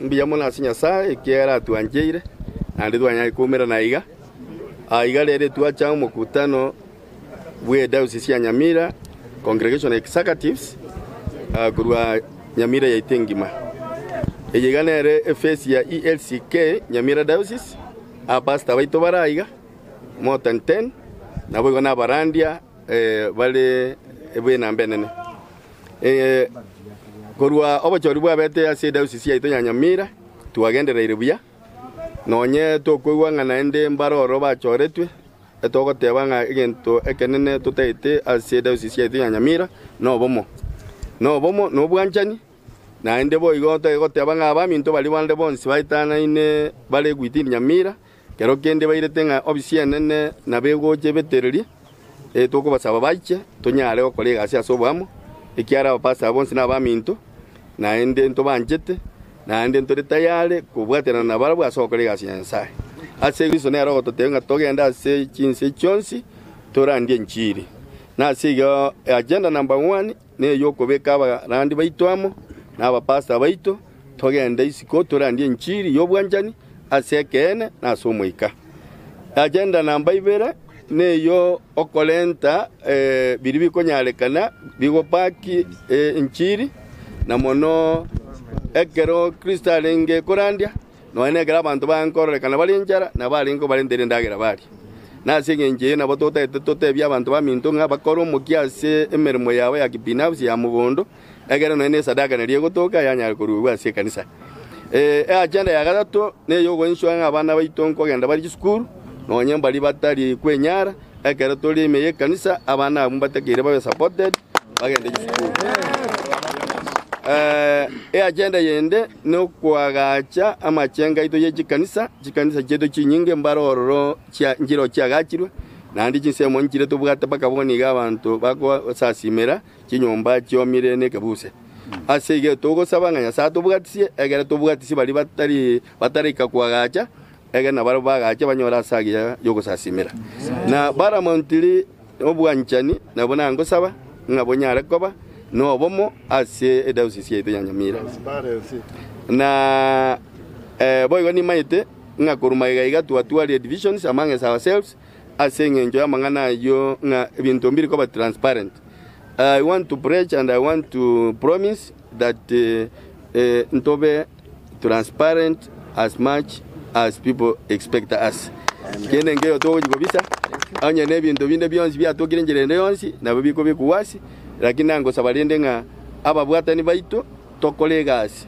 mbiya mona sinya sa ikiera tuanjeire andi twanya ikumira na iga iga rere tuacha mukutano bwe diocese ya Nyamira congregation executives kurwa Nyamira ya Itengima eyeganere efesi ya ELCK Nyamira diocese pastor baito baraiga more than 10 nabo igona barandia bale ebwe nambenene kurwa obachori bwabete ase diocese ya Ito Nyamira tuagendereire buya nonye tokwigwa ngana ende mbaroro bachoretwe etogoteba nga egento ekenene tutaite ase diocese ya Ito Nyamira no bomo no bwanchani na ende boigoto egoteba nga abaminto bali bande bonsi baitana ine bale gwitini Nyamira kero kende bairete nga obisienene na begoche betereri toko basaba baiche tonyare okolega ase asobwamo ikiara abapasa bonsi na abaminto na ende nto banjete na ende nto tayale kubwatena na barabwa asokolega ase Nyasaye ase Kristo ne arogo totenga togenda ase chinse chonsi torandie nchiri na ase yo agenda number 1 ne yokobeka abarandi baitwamo na abapasa baito togenda isiko torandie nchiri yobwanjani ase kene na somoika agenda number 2 ne yo okolenta biribi konyarekana bigo paki nchiri na mono ekero kristalenge korandia no ene gra bantu bankorekana bali njara na bali ngo bali ndere ndagira bali na singenje na botota tote bya bantu baminto nga bakoro mukiase emerimo yawe ya kibinafsi ya mubondo egera no ene sadaka ne riego toka yanya kuruwa ase kanisa agenda ya gatatu ne yo gwenshwa nga abana baitonko genda bali school no nyamba li batali kwenyara ekero toli meye kanisa abana mbatakire babe supported bagende school agenda yende no kwagacha amachenga ito ye chikanisa cheto chinyinge mbaroro cha njiro cyagakirwe nandi chinsemo njire tubwata bakaboniga abantu bako sasimera chinyomba cyomire ne kabuse asege togo sabanganya sato bwatisi egera tubwatisi bali batari kakwagacha egena baro bagacha banyora sagiya yogo sasimera na baramontili obwanchani nabona ngo saba ngabonyare koba no bomo ase diocese ya Ito Nyamira na boy gani maite ngakuruma iga tuatwali divisions among ourselves ase ngenjo amangana yo nga bintu mbiri ko transparent. I want to preach and I want to promise that ntobe transparent as much as people expect us. Kene ngeyo to gobisa anya ne bintu binde byonsi bya to kirenjere yonsi na bibiko bikuwasi lakini nango sabalende nga ababwatani baito tokolegasi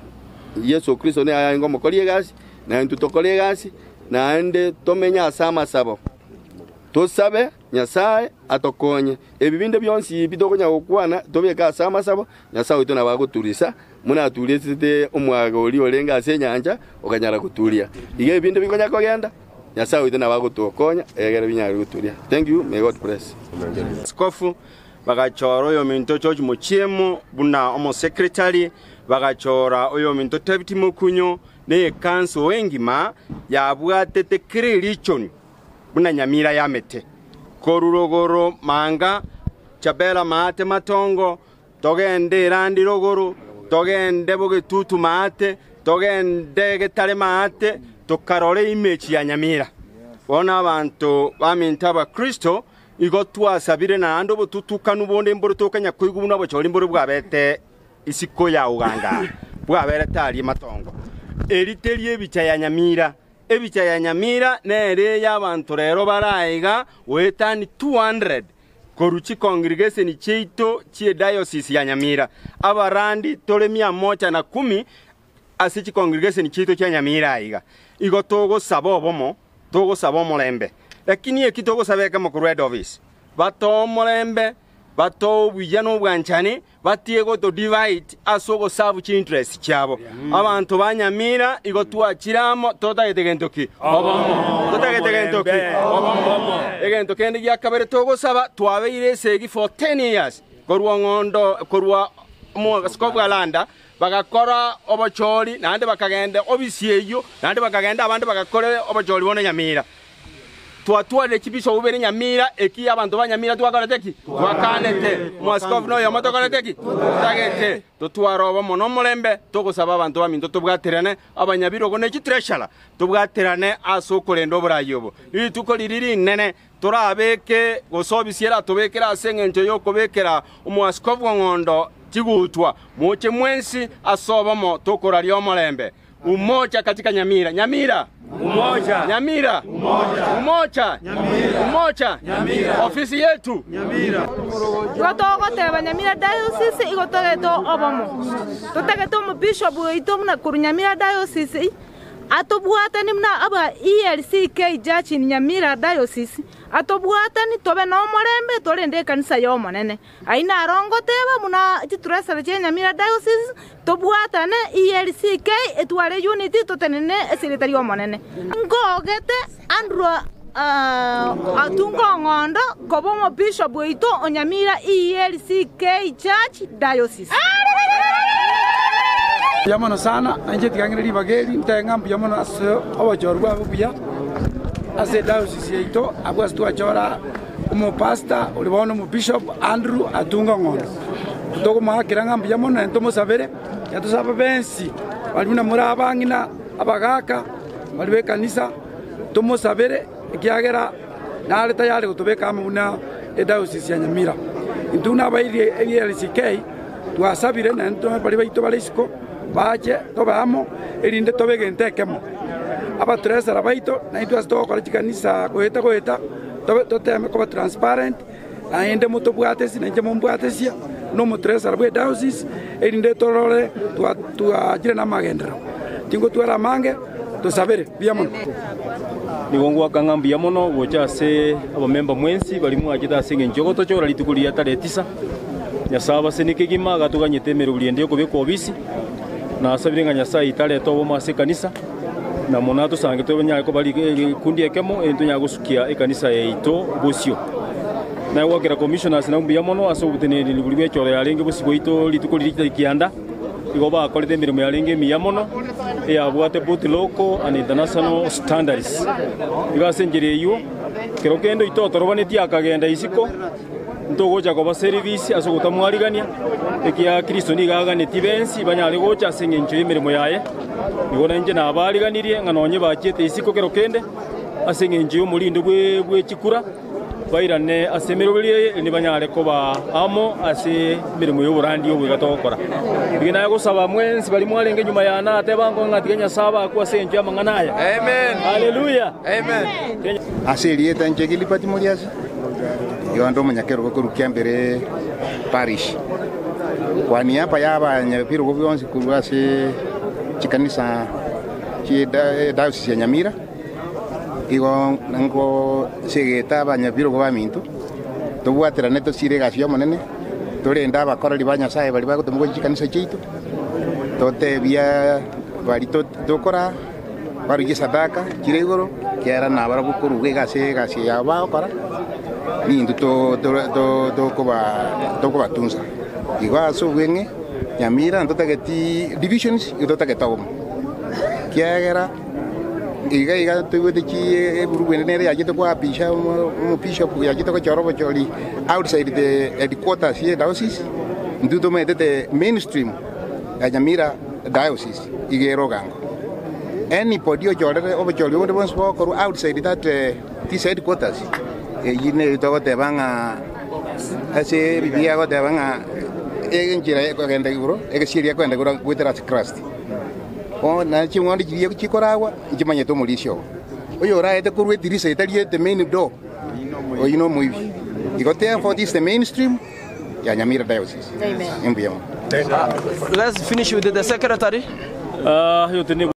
Yesu Kristo ne ayango mokolegasi na ntu tokolegasi na ande tomenya asama sabo tosabe Nyasaye atokonye ebibinde byonsi bitokonya okwana tobeka asama sabo Nyasaye ito nabaguturisa muna tulisite omwaga oli olenga asenyanja okanyara kutulia ige ebinde bikonya kogenda Nyasaye ito nabagutokonya egere binyari kutulia. Thank you, may God bless. Skofu bagachora oyo minto George Muchiemo buna omo secretary bagachora oyo minto Tebiti Mukunyo ne kanso wengima yabwatete kirilichoni buna Nyamira yamete korurogoro manga chabela maate matongo togende randi rogoro togende boge tutu maate togende getale maate tokarole image ya Nyamira bona abantu bamintaba Kristo igo twasabire na ando bututuka nubonde mburutuka nyakuigu nabo choli mburu bwabete isiko ya uganga bwabere tali matongo eriteri ebicha ya Nyamira nere y'abantu rero baraiga wetani 200 koruchi congregation cheito chie diocese ya Nyamira abarandi tole 110 asichi congregation cheito cha Nyamira aiga igo togo sabomo lembe lakini ekitogo sabeka mukuru head office bato molembe bato bujano bwanchane batiego to divide asogo sabu chi interest cyabo abantu banyamira igo tuachiramo totagetegentoki egento kende yakabere togo saba twabeire segi for 10 years korwa ngondo korwa mo skobwa landa bagakora obacholi nande bakagenda obisieyo nande bakagenda abandi bagakora obacholi bone Nyamira twatware kibisho ubere Nyamira eki abantu ba Nyamira twakorete ki twakanete mwaskofu no yomo tokorete ki tagete tutwaroba mono mulembe tugusaba abantu ba minto tubwaterane abanyabirogo neki treasure tubwaterane asokorendo burayobo itukoliriri nene turabeke gosobisiera tubekera asengento yokobekera umwaskofu ngondo tigutwa moche mwensi asobamo tokora lyo mulembe umoja katika Nyamira. Nyamira umoja. Nyamira umoja. Umoja Nyamira. Umoja Nyamira. Ofisi yetu Nyamira. Twatogoteba Nyamira diocese igotogeto obomo. Totegeto mu bishop ito muna kuru Nyamira diocese atobwata ni muna aba ELCK Church in Nyamira diocese atobwata ni tobe no mulembe tolende kanisa yo monene aina arongoteba muna tituresa che Nyamira diocese tobwata ne ELCK etware unity totenene secretary monene ngogete Andrew atungo ngondo kobomo bishop ito Nyamira ELCK Church diocese Yamono sana anje tikangiriri bageri mtengambu yamono aso abajorwa abuya ase diocese ito abwas tuachora umo pastor ulibono mu bishop Andrew atunga ngondo toko makira ngambu yamono entomo sabere yatusaba bensi baluna murabangina abagaka balibe kanisa tomo sabere kiagera nale tayari kutubeka amuna diocese ya Nyamira intuna bairi ELCK tuasabire na ntome balibe ito balisiko bache tobamo erinde tobegentekemo aba tres arabaito na itu asto kwa kanisa koeta toteme ko transparent na ende moto bwatesi na njemo bwatesi no mo tres arabe diocese erinde torore tu ajire na magendero tingo tuara mange to sabere biamono nigongo akangambi yamono gocha se abo member mwensi bali mu ajida senge njogoto chora litukulia tare 9 nyasaba senike gima gatuganyete meruliende yo kubeko obisi na sabirenga Nyasaye itale tobo mase kanisa na monato sange to banya ko bali kundi ekemo entunya gusukia ekanisa yeito bosio na wakera commissioners na umbiya mono aso buteneri libulwe choro yalenge bosibo ito litukolirita kianda igoba akolete mirimo yalenge miyamono ya bwate buti local and international standards igasenjere yo kero kendo ito torobaneti akagenda isiko ntogocha ko ba service aso gutamwarigania ekia Kristo ni gaga ne tibensi banyale gocha sengencho yemirimo yaye igona nje na abariganirie nganonye bachete isiko kero kende asengencho yomulinde bwe chikura bairane asemerobirie ni banyale ko ba amo ase mirimo yoburandi yo bgatokora igina gusaba mwensi bali mwalenge nyuma yana atebango ngatigenya saba kwa senjo amanganaya amen haleluya amen aselieta nje kilipati muriasa yo ando manyakero gokurukia mbere parish kwa niaba yaba nyapiro gobyonsi kurwase chikanisa chi diocese ya Nyamira igo nango segeta banyapiro go baminto tobwatera neto siregasio monene torenda abakora libanya sae bali bagotomugo chikanisa chiito tote bia bali tokora bari sadaka kiregoro kiara na bara bukuru gase yaba okora ni nduto koba tunza igwa so wenge Nyamira ntotageti divisions ntotageta kiagera iga tuwede ki burugwenere yagite kwa pisha mu bishop yagite ko chorobo choli outside the headquarters here diocese nduto medete mainstream ya Nyamira diocese igero gango anybody ojorere obacholi wode bonso ko outside that this headquarters yine to te banga ase bibia ko te banga enjira ko genda guro siria ko genda guro with that Christ o na chimwandi chikorawa chimanye to mulisho oyo raete kurwe dirisa italie the main door o you know muibi ikote for this the mainstream ya Nyamira diocese amen. Let's finish with the secretary.